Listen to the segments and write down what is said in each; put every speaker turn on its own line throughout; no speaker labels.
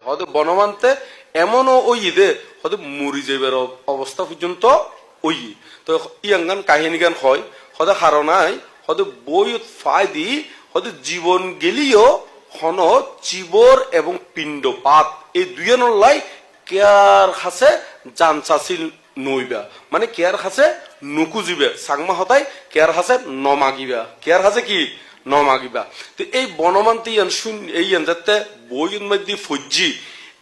হয়তো বনমানতে এমনও ওই ঈদে হয়তো মরি যাইবার অবস্থা পর্যন্ত ওই তো ইয়াঙ্গান কাহিনী গান হয় হয়তো হারনাই হয়তো বই ফাই দি হয়তো জীবন গেলিও হন চিবর এবং পিণ্ডপাত এই দুইজনের লাই কেয়ার খাসে জানসাসিল নইবা মানে কেয়ার খাসে নুকুজিবে সাংমা হতাই কেয়ার খাসে নমাগিবা কেয়ার খাসে কি নমাগিবা তো এই বনমান্তি এই যাতে বইয়ের মধ্যে ফজ্জি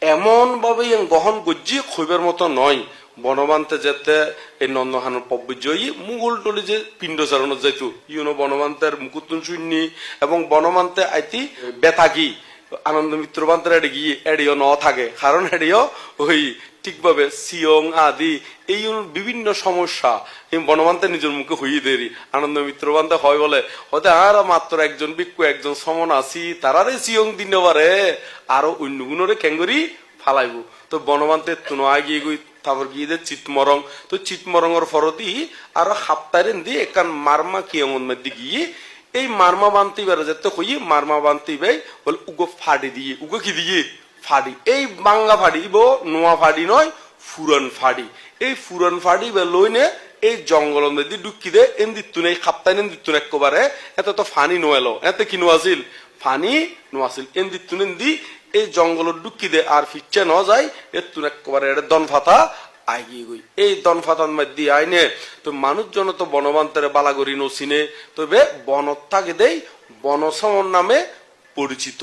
এমন ভাবে গহন গজ্জি খইবার মতো নয় বনমান্তে যেতে এই নন্দহানোর পব্বজয়ী মুঘল টলি যে পিণ্ড চারণত যাইতো ইউনো বনমান্তের মুকুতুন শূন্য এবং বনমান্তে আইতি বেতাগি আনন্দ মিত্র বান্তের এড়ে গিয়ে এড়িও ন থাকে কারণ এড়িও ওই ঠিকভাবে সিয়ং আদি এই বিভিন্ন সমস্যা এই বনমান্তে নিজের মুখে হইয়ে দেরি আনন্দ মিত্র বান্তে হয় বলে হয়তো আর মাত্র একজন বিক্ষু একজন সমন আছি তারারে সিয়ং দিন পারে আরো অন্য গুণরে ক্যাঙ্গরি ফালাইব তো বনমান্তে তুনো আগিয়ে গই তারপর গিয়ে দে চিতমরং তো চিতমরঙের ফরতি আরো হাপ্তারেন দিয়ে একান মারমা কিয়মন মধ্যে গিয়ে এই মারমা বান্তি বেড়ে যেতে হই মারমা বান্তি বেই বলে উগো ফাড়ি দিয়ে উগো কি দিয়ে ফাড়ি এই বাংলা ফাড়ি ইবো নোয়া ফাড়ি নয় ফুরন ফাড়ি এই ফুরন ফাড়ি বে লইনে এই জঙ্গল মধ্যে ঢুকি দে এন দিতুন এই খাপ্তাইন এন দিতুন একবারে এত তো ফানি নোয়ালো এতে কি নোয়াছিল ফানি নোয়াছিল এন দিতুন দি এই জঙ্গল ঢুকি দে আর ফিরছে ন যায় এর তুন একবারে এটা দন ফাতা আইগিয়ে গই এই দন ফাতার মধ্যে আইনে তো মানুষজন তো বনবান্তরে বালাগরি নসিনে তবে বনত থাকে দেই বনসমন নামে পরিচিত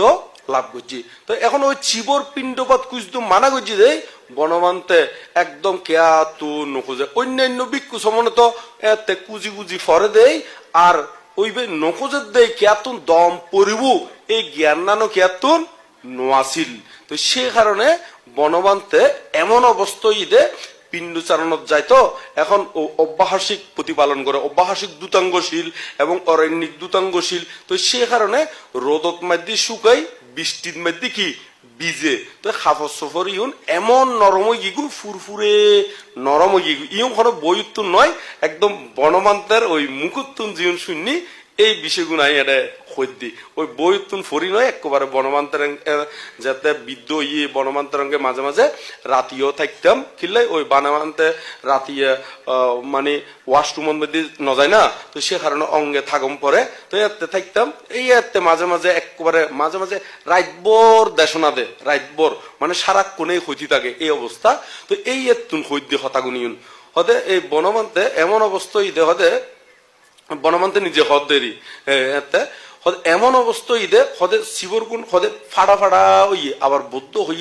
লাভ করছি তো এখন ওই চিবর পিণ্ডপাত কুচদু মানা করছি দেই বনমান্তে একদম কেয়া তু নখোঁজে অন্যান্য বিক্ষু সমনে তো এতে কুজি কুজি ফরে দেই আর ওই নখোঁজের দেই কেয়াতুন দম পরিব এই জ্ঞান নানো কেয়াতুন নোয়াছিল তো সে কারণে বনবান্তে এমন অবস্থা ঈদে পিণ্ড চারণত যায় তো এখন অব্যাহসিক প্রতিপালন করে অব্যাহসিক দূতাঙ্গশীল এবং অরণ্যিক দূতাঙ্গশীল তো সে কারণে রোদত মধ্যে শুকাই বৃষ্টির মধ্যে কি বিজে তো খাফর সফর ইউন এমন নরম গিগু ফুরফুরে নরম গিগু ইউন কোনো বইতুন নয় একদম বনমান্তের ওই মুকুত্তুন জীবন শুননি এই বিষয়গুলো এটা খদ্দি ওই বইতুন ফরি নয় একবারে বনমান্তের যাতে বিদ্য ইয়ে বনমান্তরঙ্গে মাঝে মাঝে রাতিও থাকতাম কিনলাই ওই বানামান্তে রাতিয়ে মানে ওয়াশরুমের মধ্যে নজায় না তো সে কারণে অঙ্গে থাকম পরে তো এতে থাকতাম এই এতে মাঝে মাঝে একবারে মাঝে মাঝে রাতভর দেশনা দে রাতভর মানে সারাক্ষণেই হইতে থাকে এই অবস্থা তো এই এতুন হইদি হতাগুনিউন হতে এই বনমান্তে এমন অবস্থা ইদে হতে বনমান্তে নিজে হদ দেরি এতে এমন অবস্থা ঈদে হদে শিবর গুণ হদে ফাড়া ফাড়া হইয়ে আবার বৌদ্ধ হইয়ে